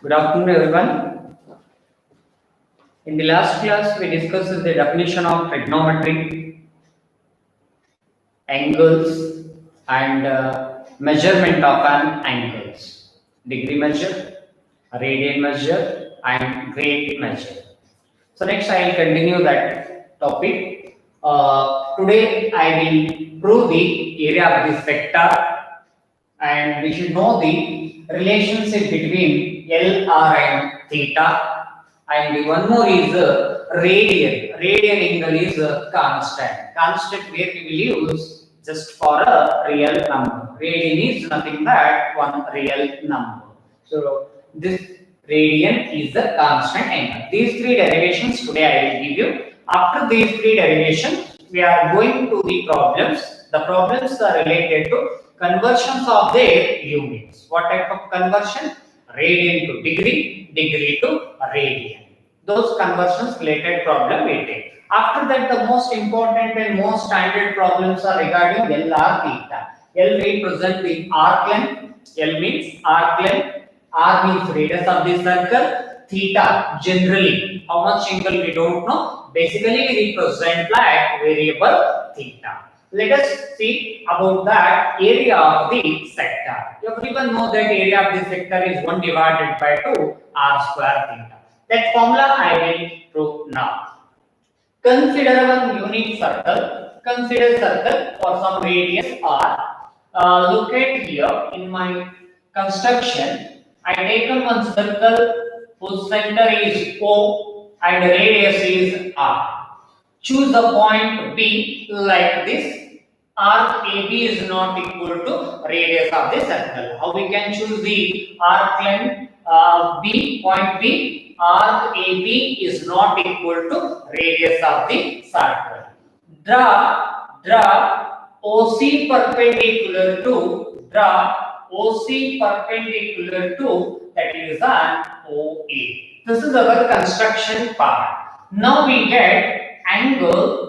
Good afternoon, everyone. In the last class, we discussed the definition of trigonometry, angles, and measurement of an angles, degree measure, radian measure, and grade measure. So next, I will continue that topic. Today, I will prove the area of the sector, and we should know the relationship between L, R, and theta. And one more is radian. Radian angle is constant. Constant where we will use just for a real number. Radian is nothing but one real number. So this radian is the constant angle. These three derivations today I will give you. After these three derivations, we are going to the problems. The problems are related to conversions of their units. What type of conversion? Radian to degree, degree to radian. Those conversions related problem we take. After that, the most important and most standard problems are regarding L, R, theta. L represent the arc length. L means arc length. R means radius of the circle. Theta generally how much angle we don't know. Basically we represent like variable theta. Let us see about that area of the sector. Everyone knows that area of the sector is 1 divided by 2 r square theta. That formula I will prove now. Consider one unit circle. Consider circle for some radius r. Look at here in my construction. I taken one circle whose center is O and radius is r. Choose the point B like this. Arc AB is not equal to radius of the circle. How we can choose the arc length B, point B? Arc AB is not equal to radius of the circle. Draw OC perpendicular to that is an OA. This is our construction part. Now we get angle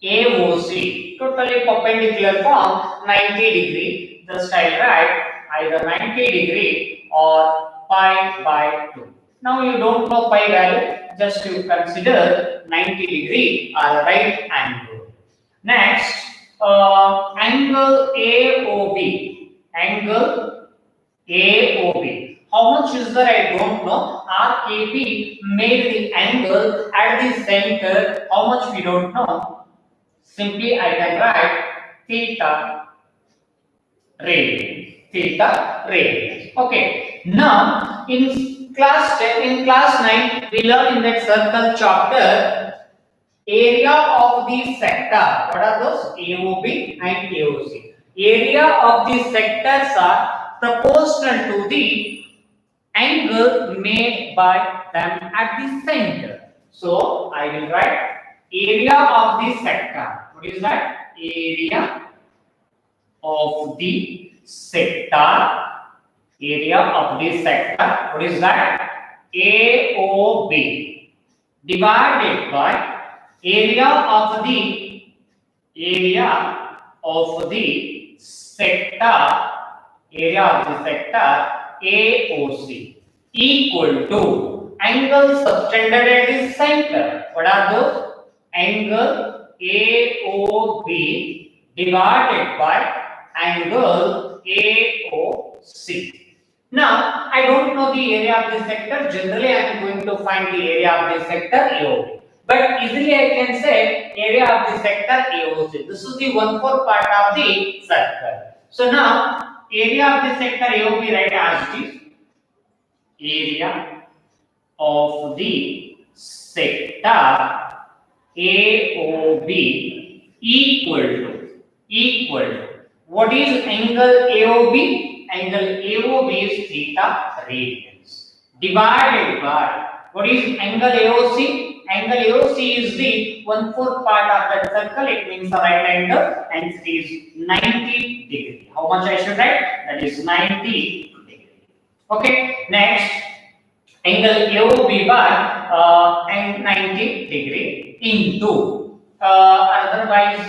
AOC totally perpendicular from 90 degree. Just I write either 90 degree or pi by 2. Now you don't know pi value, just you consider 90 degree or right angle. Next, angle AOB. Angle AOB. How much is there? I don't know. RKB made the angle at the center. How much we don't know. Simply I can write theta radians. Theta radians. Okay. Now in class 10, in class 9, we learn in that circle chapter area of the sector. What are those? AOB and AOC. Area of the sectors are proportional to the angle made by them at the center. So I will write area of the sector. What is that? Area of the sector. Area of the sector. What is that? AOB divided by area of the sector. Area of the sector AOC equal to angle subtended at the center. What are those? Angle AOB divided by angle AOC. Now, I don't know the area of the sector. Generally, I am going to find the area of the sector AOB. But easily I can say area of the sector AOC. This is the 1/4 part of the circle. So now, area of the sector AOB write as it is. Area of the sector AOB equal to what is angle AOB? Angle AOB is theta radians divided by what is angle AOC? Angle AOC is the 1/4 part of that circle. It means a right angle and it is 90 degree. How much I should write? That is 90 degree. Okay. Next, angle AOB by 90 degree into otherwise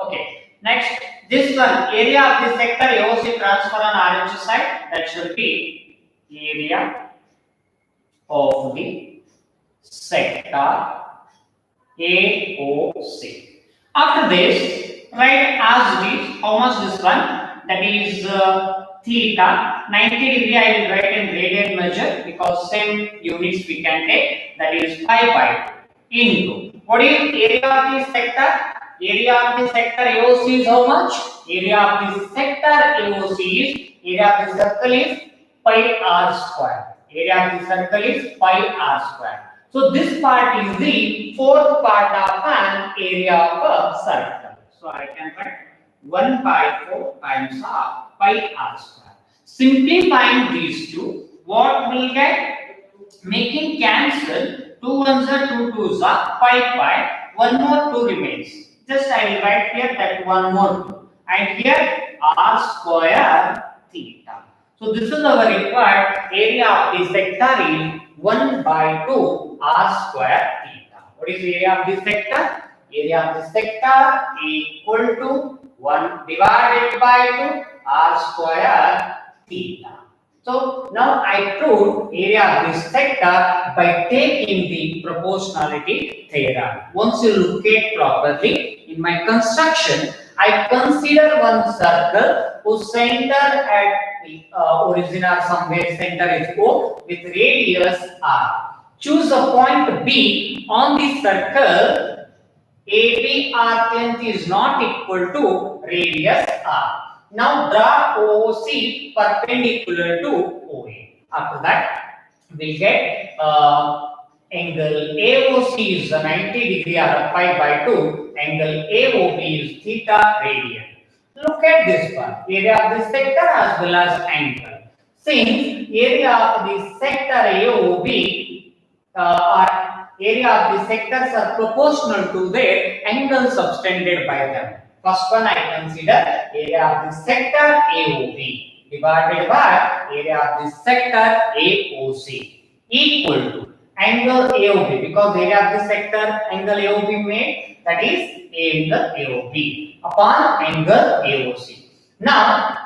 okay. Next, this one area of the sector AOC transfer on RH side, that should be area of the sector AOC. After this, write as this, how much this one, that is theta, 90 degree I will write in radian measure because same units we can take, that is pi by 2 into, what is area of this sector? Area of the sector AOC is how much? Area of the sector AOC is, area of the circle is pi r square. Area of the circle is pi r square. So this part is the fourth part of an area of a circle. So I can write 1 by 4 times half pi r square. Simplifying these two, what will get? Making cancel, 2 ones are 2 twos are pi, one more 2 remains. Just I will write here that one more 2. And here r square theta. So this is our required area of the sector is 1 by 2 r square theta. What is the area of the sector? Area of the sector equal to 1 divided by 2 r square theta. So now I proved area of this sector by taking the proportionality theorem. Once you look at properly in my construction, I consider one circle whose center at the origin or somewhere center is O with radius r. Choose a point B on the circle. AB arc length is not equal to radius r. Now draw OC perpendicular to OA. After that, we get angle AOC is 90 degree or pi by 2. Angle AOB is theta radian. Look at this one, area of the sector as well as angle. Since area of the sector AOB area of the sectors are proportional to their angles subtended by them. First one I consider area of the sector AOB divided by area of the sector AOC equal to angle AOB, because area of the sector angle AOB made, that is angle AOB upon angle AOC. Now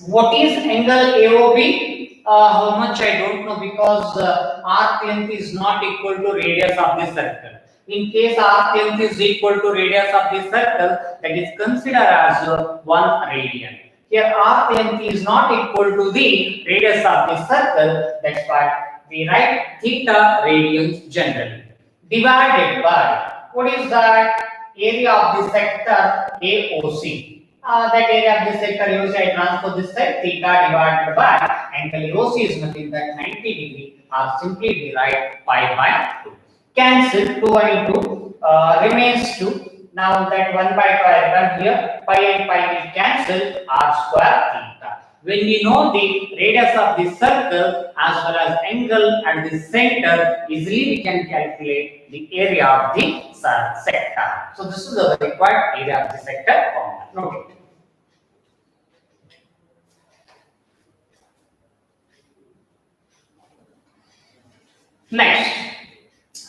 what is angle AOB? How much I don't know, because arc length is not equal to radius of the circle. In case arc length is equal to radius of the circle, that is considered as 1 radian. Here arc length is not equal to the radius of the circle, that's why we write theta radians generally. Divided by, what is that? Area of the sector AOC. That area of the sector AOC I transfer this side, theta divided by angle AOC is nothing but 90 degree, or simply we write pi by 2. Cancel 2 and 2, remains 2. Now that 1 by 2 I have done here, pi and pi will cancel, r square theta. When we know the radius of the circle as well as angle at the center, easily we can calculate the area of the sector. So this is the required area of the sector formula. Note it. Next,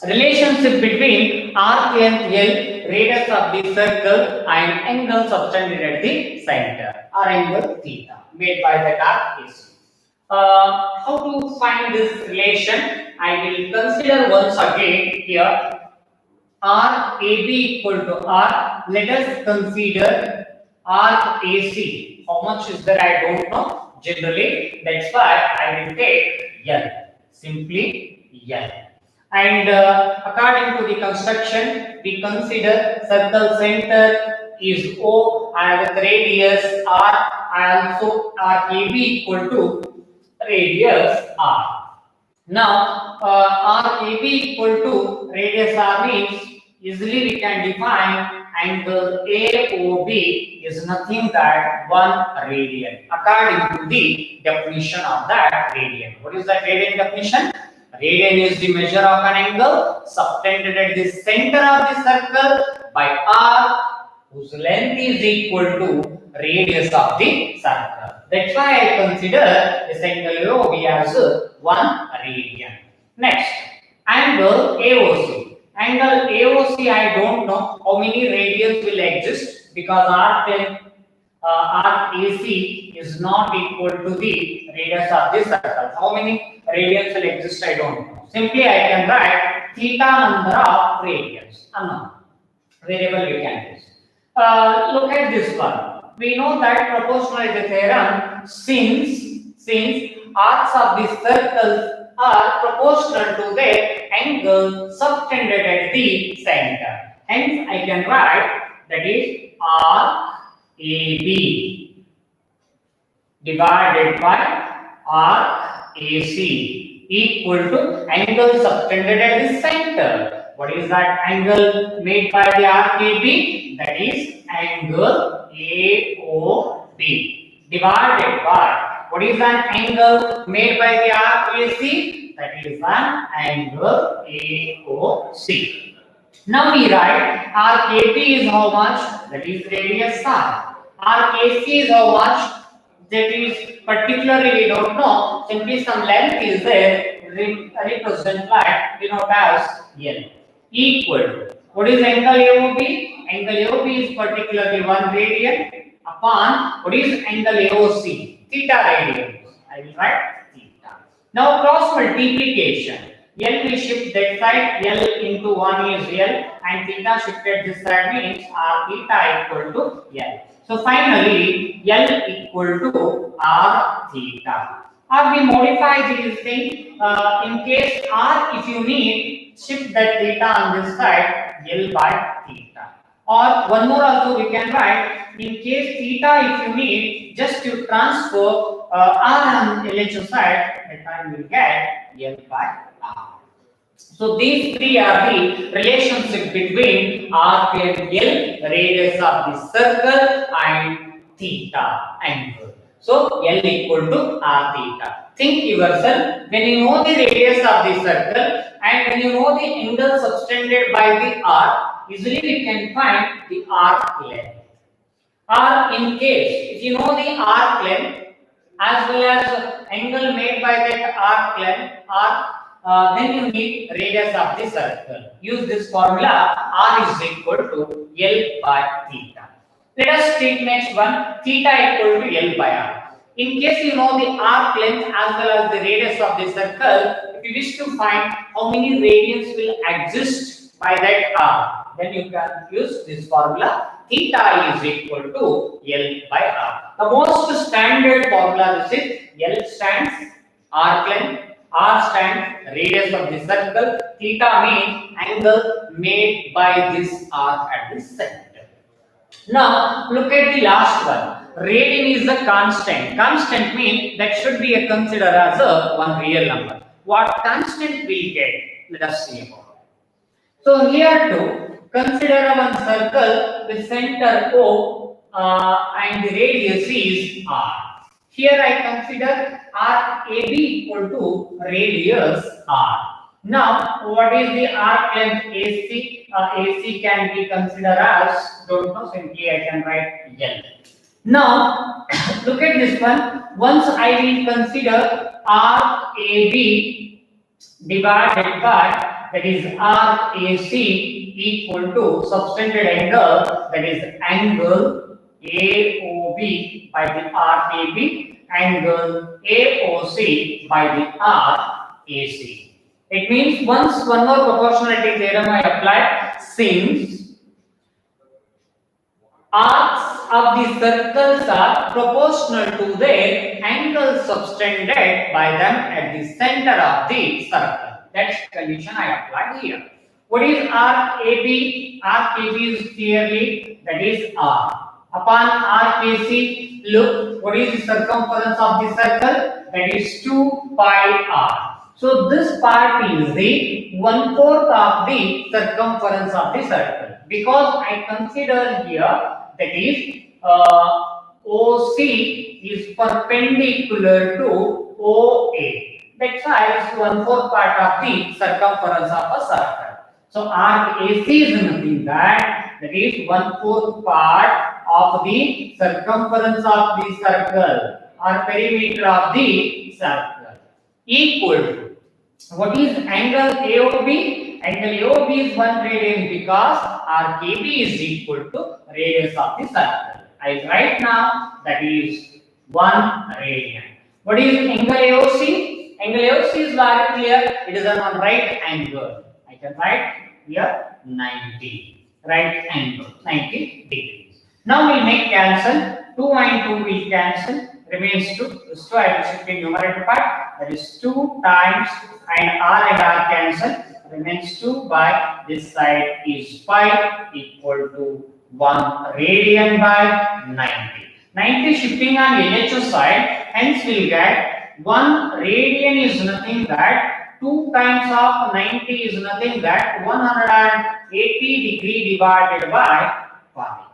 relationship between arc length L, radius of the circle, and angle subtended at the center, or angle theta, made by the arc AC. How to find this relation? I will consider once again here arc AB equal to R. Let us consider arc AC. How much is there? I don't know. Generally, that's why I will take L. Simply L. And according to the construction, we consider circle center is O and with radius R, and also arc AB equal to radius R. Now, arc AB equal to radius R means easily we can define angle AOB is nothing but 1 radian according to the definition of that radian. What is that radian definition? Radian is the measure of an angle subtended at the center of the circle by R, whose length is equal to radius of the circle. That's why I consider this angle AOB as 1 radian. Next, angle AOC. Angle AOC, I don't know how many radians will exist, because arc AC is not equal to the radius of this circle. How many radians will exist? I don't know. Simply I can write theta number of radians. Unknown variable we can use. Look at this one. We know that proportionality theorem since arcs of the circles are proportional to their angle subtended at the center. Hence, I can write that is arc AB divided by arc AC equal to angle subtended at the center. What is that angle made by the arc AB? That is angle AOB divided by what is an angle made by the arc AC? That is an angle AOC. Now we write arc AB is how much? That is radius r. Arc AC is how much? That is particularly we don't know. Simply some length is there. Represent like denote as L equal to what is angle AOB? Angle AOB is particularly 1 radian upon what is angle AOC? Theta radians. I will write theta. Now cross multiplication. L we shift that side, L into 1 is L and theta shifted this side means r theta equal to L. So finally L equal to r theta. Or we modify these things in case r if you need shift that theta on this side L by theta. Or one more also we can write in case theta if you need just to transfer r on LHO side that time we will get L by r. So these three are the relationship between arc and L, radius of the circle and theta angle. So L equal to r theta. Think yourself, when you know the radius of the circle and when you know the angle subtended by the arc, easily we can find the arc length. Or in case if you know the arc length as well as angle made by that arc length then you need radius of the circle. Use this formula r is equal to L by theta. Let us take next one theta equal to L by r. In case you know the arc length as well as the radius of the circle, if you wish to find how many radians will exist by that arc, then you can use this formula theta is equal to L by r. The most standard formula this is L stands arc length, r stands radius of the circle, theta means angle made by this arc at the center. Now look at the last one. Radian is a constant. Constant means that should be considered as a one real number. What constant we get? Let us see about it. So here too, consider one circle with center O and the radius is r. Here I consider arc AB equal to radius r. Now, what is the arc length AC? AC can be considered as, don't know, simply I can write L. Now, look at this one. Once I will consider arc AB divided by, that is arc AC equal to subtended angle, that is angle AOB by the arc AB, angle AOC by the arc AC. It means once one more proportionality theorem I apply, since arcs of the circles are proportional to their angles subtended by them at the center of the circle. That's condition I applied here. What is arc AB? Arc AB is clearly that is r. Upon arc AC, look, what is the circumference of the circle? That is 2 pi r. So this part is the 1/4 of the circumference of the circle. Because I consider here that is OC is perpendicular to OA. That's why it's 1/4 part of the circumference of a circle. So arc AC is nothing that is 1/4 part of the circumference of the circle or perimeter of the circle equal to what is angle AOB? Angle AOB is 1 radian because arc AB is equal to radius of the circle. I write now that is 1 radian. What is angle AOC? Angle AOC is very clear. It is an right angle. I can write here 90. Right angle, 90 degrees. Now we'll make cancel. 2 and 2 will cancel. Remains 2. This 2 I will shift in numerator part. That is 2 times and R cancel. Remains 2 by this side is pi equal to 1 radian by 90. 90 shifting on LHO side, hence we'll get 1 radian is nothing that 2 times of 90 is nothing that 180 degree divided by pi,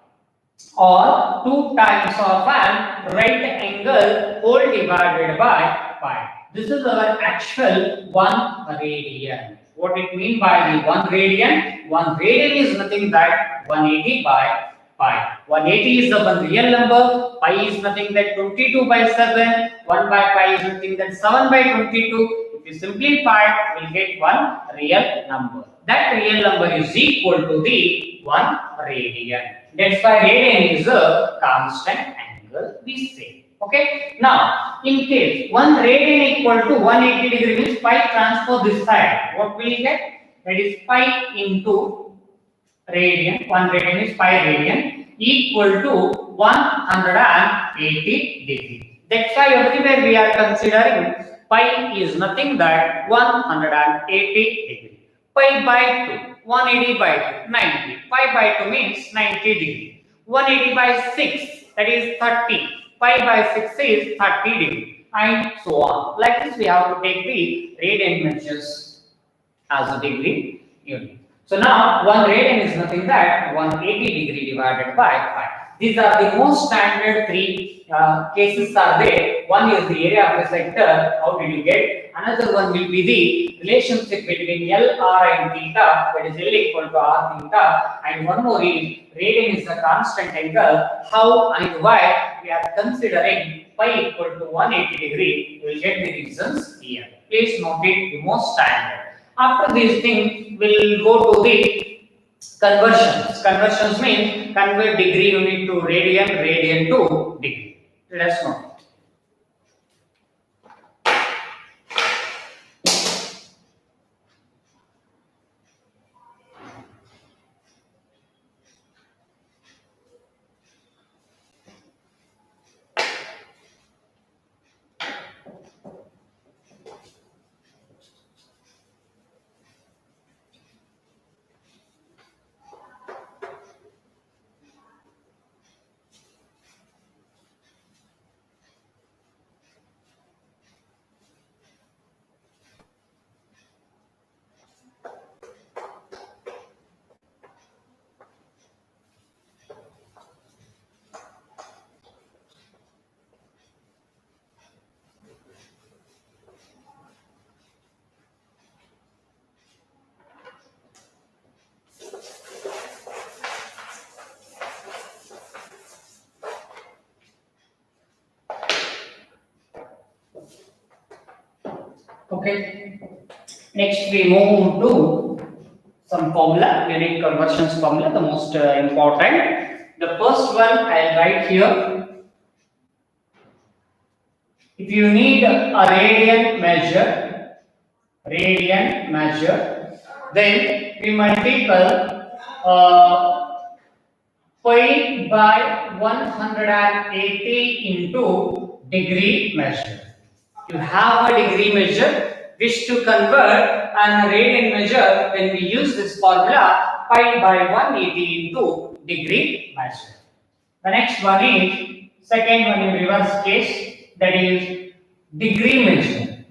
or 2 times of an right angle whole divided by pi. This is our actual 1 radian. What it mean by the 1 radian? 1 radian is nothing but 180 by pi. 180 is the one real number, pi is nothing but 22 by 7, 1 by pi is nothing but 7 by 22. If you simplify, we will get one real number. That real number is equal to the 1 radian. That's why radian is a constant angle, we say. Okay. Now, in case 1 radian equal to 180 degree means pi transpose this side. What will you get? That is pi into radian. 1 radian is pi radian equal to 180 degree. That's why everywhere we are considering pi is nothing but 180 degree. Pi by 2, 180 by 2, 90. Pi by 2 means 90 degree. 180 by 6, that is 30. Pi by 6 is 30 degree, and so on. Like this, we have to take the radian measures as a degree unit. So now 1 radian is nothing but 180 degree divided by pi. These are the most standard 3 cases are there. One is the area of the sector. How did you get? Another one will be the relationship between L, R and theta, that is L equal to R theta, and one more is radian is a constant angle. How and why we are considering pi equal to 180 degree, you will get the reasons here. Please note it, the most standard. After these things, we'll go to the conversions. Conversions means convert degree unit to radian, radian to degree. Let's note it. Okay. Next we move to some formula, unit conversions formula, the most important. The first one I'll write here. If you need a radian measure, then we multiply pi by 180 into degree measure. You have a degree measure, wish to convert and radian measure, then we use this formula pi by 180 into degree measure. The next one is second one in reverse case, that is degree measure.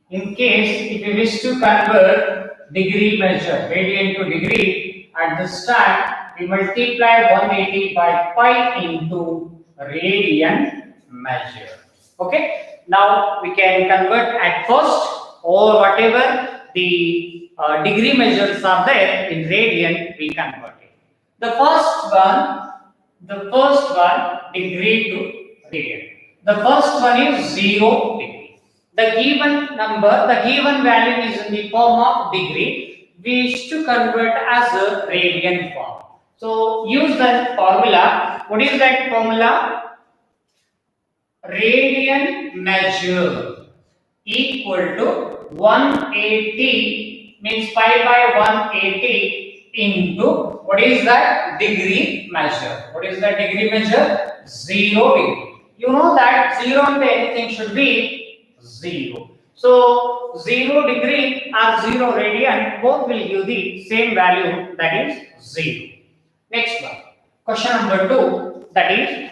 In case if you wish to convert degree measure, radian to degree, at this time we multiply 180 by pi into radian measure. Okay. Now we can convert at first, or whatever the degree measures are there in radian, we convert it. The first one degree to radian. The first one is 0 degree. The given number, the given value is in the form of degree. We wish to convert as a radian form. So use that formula. What is that formula? Radian measure equal to 180 means pi by 180 into what is that degree measure? What is the degree measure? 0 degree. You know that 0 and anything should be 0. So 0 degree or 0 radian both will give the same value, that is 0. Next one, question number 2, that is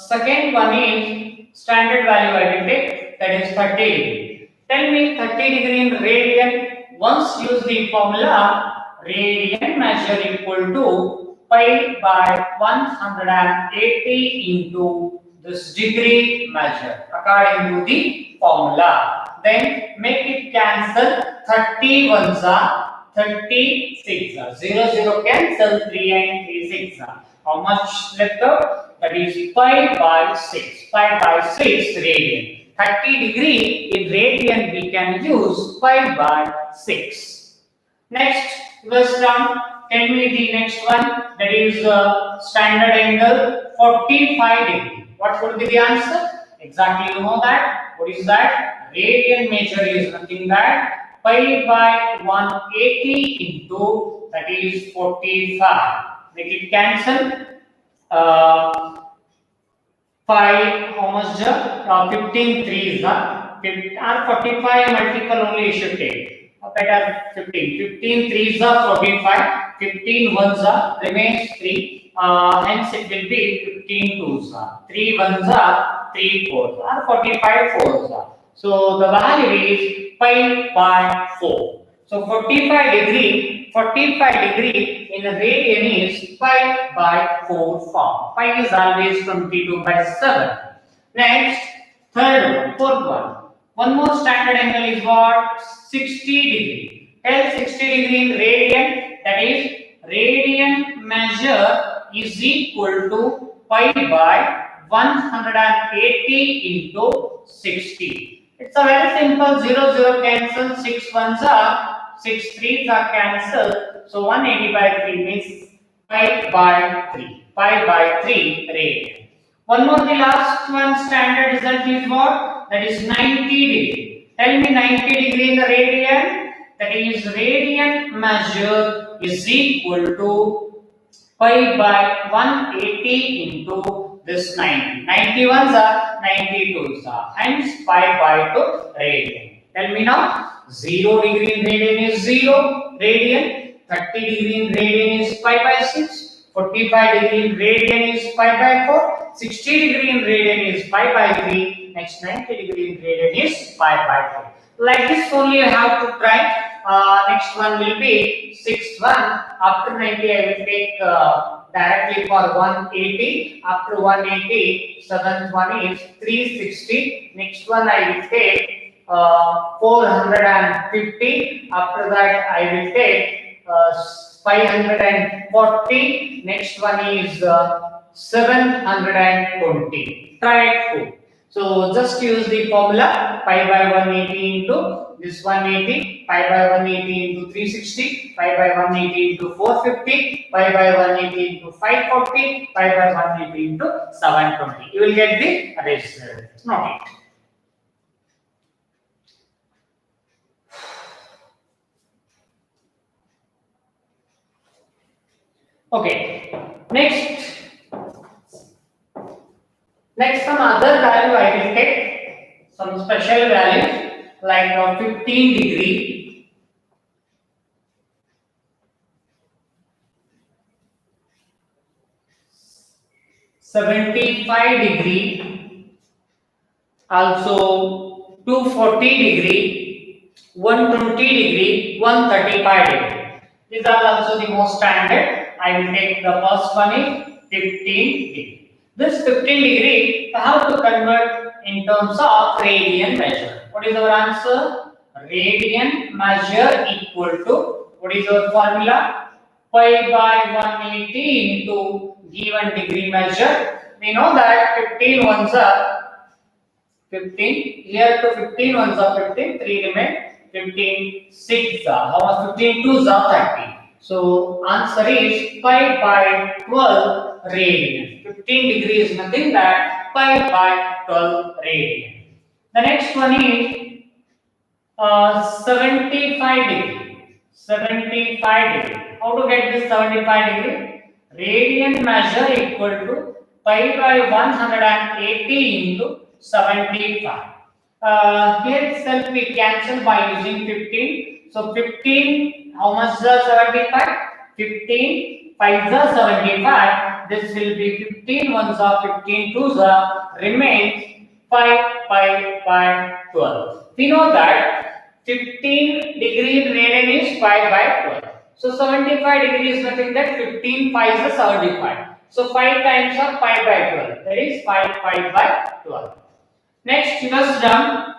second one is standard value I will take, that is 30 degree. Tell me 30 degree in radian. Once use the formula radian measure equal to pi by 180 into this degree measure according to the formula. Then make it cancel. 30 ones are 36 are 0 0 cancel, 3 and 3 6 are. How much left out? That is pi by 6. Pi by 6 radian. 30 degree in radian we can use pi by 6. Next, first term, tell me the next one, that is standard angle 45 degree. What would be the answer? Exactly, you know that. What is that? Radian measure is nothing but pi by 180 into that is 45. Make it cancel. 5 how much? 15 3s are 45 multiple only you should take. Better 15. 15 3s are 45. 15 ones are remains 3. Hence it will be 15 2s are 3 ones are 3 4s are 45 4s are. So the value is pi by 4. So 45 degree in a radian is pi by 4 form. Pi is always 22 by 7. Next, third one, fourth one. One more standard angle is what? 60 degree. Tell 60 degree in radian, that is radian measure is equal to pi by 180 into 60. It's a very simple 0 0 cancel, 6 ones are 6 3s are cancelled. So 180 by 3 means pi by 3. Pi by 3 radian. One more, the last one standard result is what? That is 90 degree. Tell me 90 degree in the radian. That is radian measure is equal to pi by 180 into this 90. 91s are 92s are. Hence pi by 2 radian. Tell me now. 0 degree in radian is 0 radian. 30 degree in radian is pi by 6. 45 degree in radian is pi by 4. 60 degree in radian is pi by 3. Next 90 degree in radian is pi by 3. Like this only you have to try. Next one will be 6th one. After 90 I will take directly for 180. After 180, 7th one is 360. Next one I will take 450. After that I will take 540. Next one is 720. Try it full. So just use the formula pi by 180 into this 180, pi by 180 into 360, pi by 180 into 450, pi by 180 into 540, pi by 180 into 720. You will get the result. Note it. Okay, next some other value I will take, some special values like 15 degree, 75 degree, also 240 degree, 120 degree, 135 degree. These are also the most standard. I will take the first one is 15 degree. This 15 degree, how to convert in terms of radian measure? What is our answer? Radian measure equal to, what is our formula? Pi by 180 into given degree measure. We know that 15 ones are 15. Here to 15 ones are 15. 3 remain. 15 6 are. How much? 15 2s are 30. So answer is pi by 12 radian. 15 degree is nothing but pi by 12 radian. The next one is 75 degree. 75 degree. How to get this 75 degree? Radian measure equal to pi by 180 into 75. Here itself we cancel by using 15. So 15, how much is 75? 15, 5 is 75. This will be 15 ones are 15 twos are remains 5 12. We know that 15 degree radian is 5 by 12. So 75 degree is nothing that 15 5 is 75. So 5 times of 5 by 12. That is 5 by 12. Next, just done.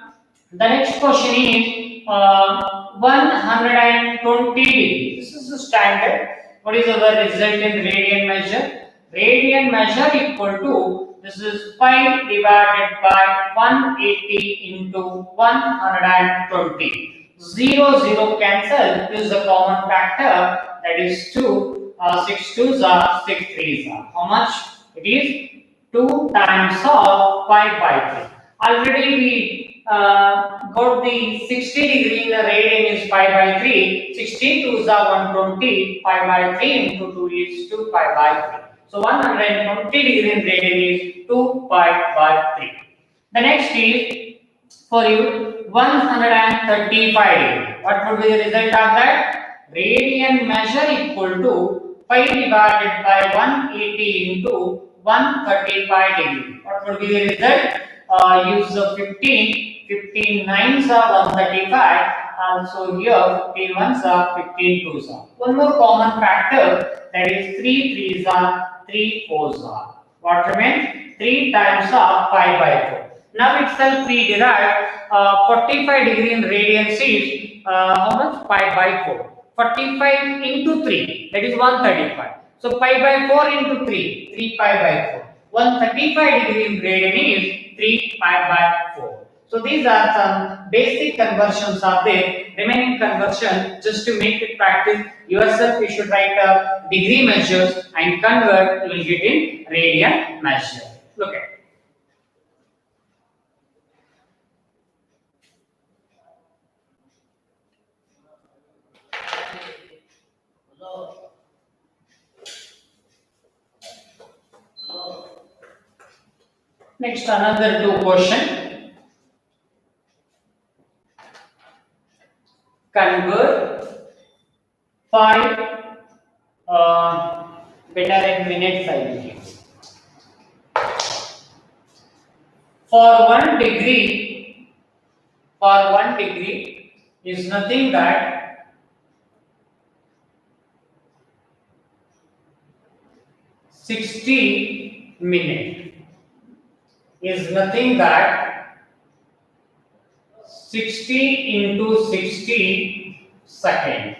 The next question is 120 degree. This is the standard. What is our result in radian measure? Radian measure equal to, this is pi divided by 180 into 120. 0, 0 cancel. This is a common factor. That is 2. 6 2s are 6 3s are. How much? It is 2 times of 5 by 3. Already we got the 60 degree in the radian is 5 by 3. 60 2s are 120. 5 by 3 into 2 is 2 pi by 3. So 120 degree in radian is 2 pi by 3. The next is for you 135 degree. What would be the result of that? Radian measure equal to pi divided by 180 into 135 degree. What would be the result? Use the 15. 15 9s are 135. Also here 15 1s are 15 2s are. One more common factor, that is 3 3s are 3 4s are. What remains? 3 times of 5 by 4. Now itself we derive 45 degree in radian is how much? Pi by 4. 45 into 3, that is 135. So pi by 4 into 3, 3 pi by 4. 135 degree in radian is 3 pi by 4. So these are some basic conversions of the remaining conversion. Just to make it practice yourself, you should write degree measures and convert, you will get in radian measure. Look at it. Next, another 2 question. Convert 5 better in minutes I will give. For 1 degree is nothing that 60 minutes. Is nothing that 60 into 60 second.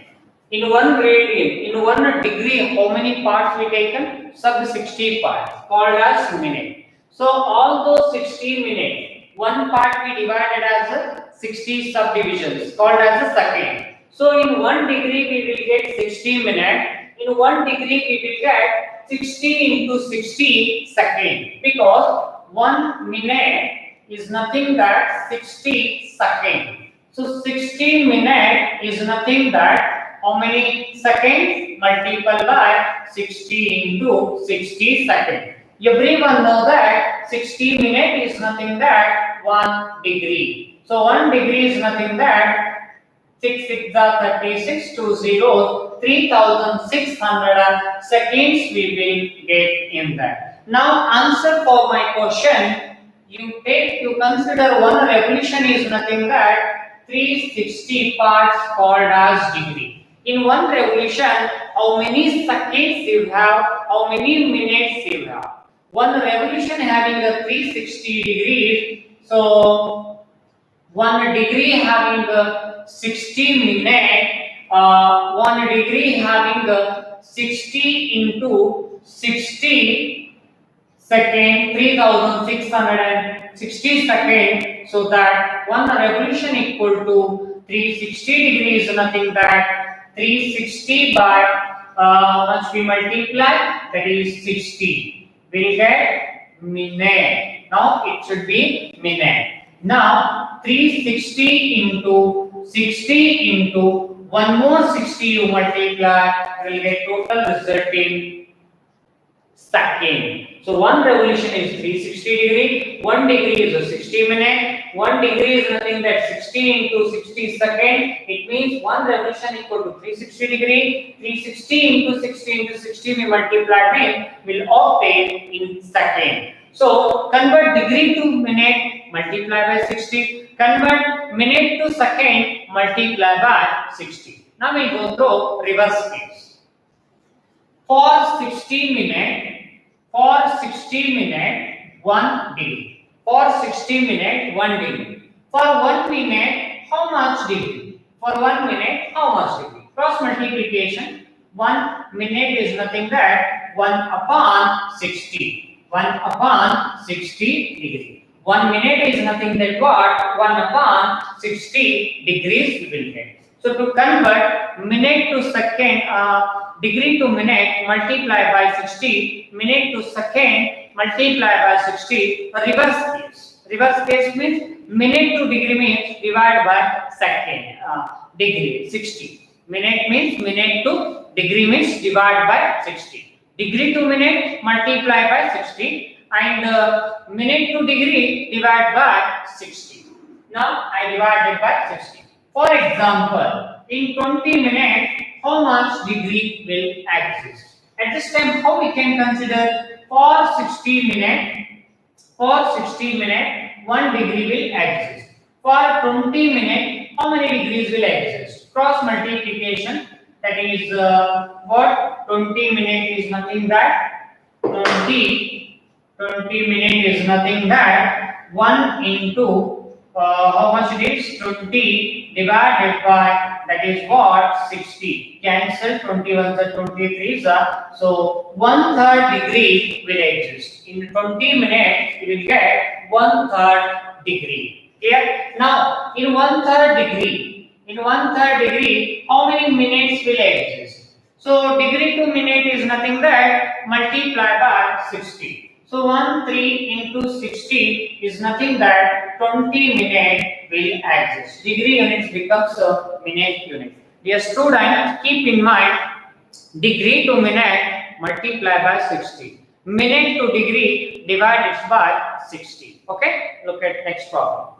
In 1 radian, in 1 degree, how many parts we taken? Sub 60 parts, called as minute. So all those 60 minutes, 1 part we divided as 60 subdivisions, called as a second. So in 1 degree we will get 60 minutes. In 1 degree we will get 60 into 60 second, because 1 minute is nothing that 60 seconds. So 60 minute is nothing that how many seconds? Multiple by 60 into 60 seconds. Everyone know that 60 minute is nothing that 1 degree. So 1 degree is nothing that 6 6 are 36, 2 zeros, 3600 seconds we will get in that. Now answer for my question, you consider 1 revolution is nothing that 360 parts called as degree. In 1 revolution, how many seconds you have, how many minutes you have? 1 revolution having a 360 degrees, so 1 degree having a 60 minutes, 1 degree having a 60 into 60 second, 3660 second, so that 1 revolution equal to 360 degrees is nothing that 360 by much we multiply, that is 60. We get minute. Now it should be minute. Now 360 into 60 into one more 60 you multiply, you will get total result in second. So one revolution is 360 degree, 1 degree is a 60 minute, 1 degree is nothing but 60 into 60 second. It means one revolution equal to 360 degree. 360 into 60 into 60 we multiply means will obtain in second. So convert degree to minute, multiply by 60. Convert minute to second, multiply by 60. Now we will go through reverse case. For 60 minute, 1 degree. For 60 minute, 1 degree. For 1 minute, how much degree? For 1 minute, how much degree? Cross multiplication. 1 minute is nothing but 1 upon 60. 1 upon 60 degree. 1 minute is nothing but what? 1 upon 60 degrees we will get. So to convert minute to second, degree to minute, multiply by 60, minute to second, multiply by 60, reverse case. Reverse case means minute to degree means divide by second, degree, 60. Minute means minute to degree means divide by 60. Degree to minute, multiply by 60, and minute to degree divide by 60. Now I divided by 60. For example, in 20 minutes, how much degree will exist? At this time, how we can consider for 60 minutes, 1 degree will exist. For 20 minutes, how many degrees will exist? Cross multiplication, that is what? 20 minutes is nothing but 20 minutes is nothing but 1 into how much it is? 20 divided by, that is what? 60. Cancel 21 to 23 so 1/3 degree will exist. In 20 minutes you will get 1/3 degree. Clear? Now in 1/3 degree, how many minutes will exist? So degree to minute is nothing but multiply by 60. So 13 into 60 is nothing but 20 minutes will exist. Degree units becomes a minute unit. Dear students, keep in mind degree to minute multiply by 60. Minute to degree divided by 60. Okay? Look at next problem.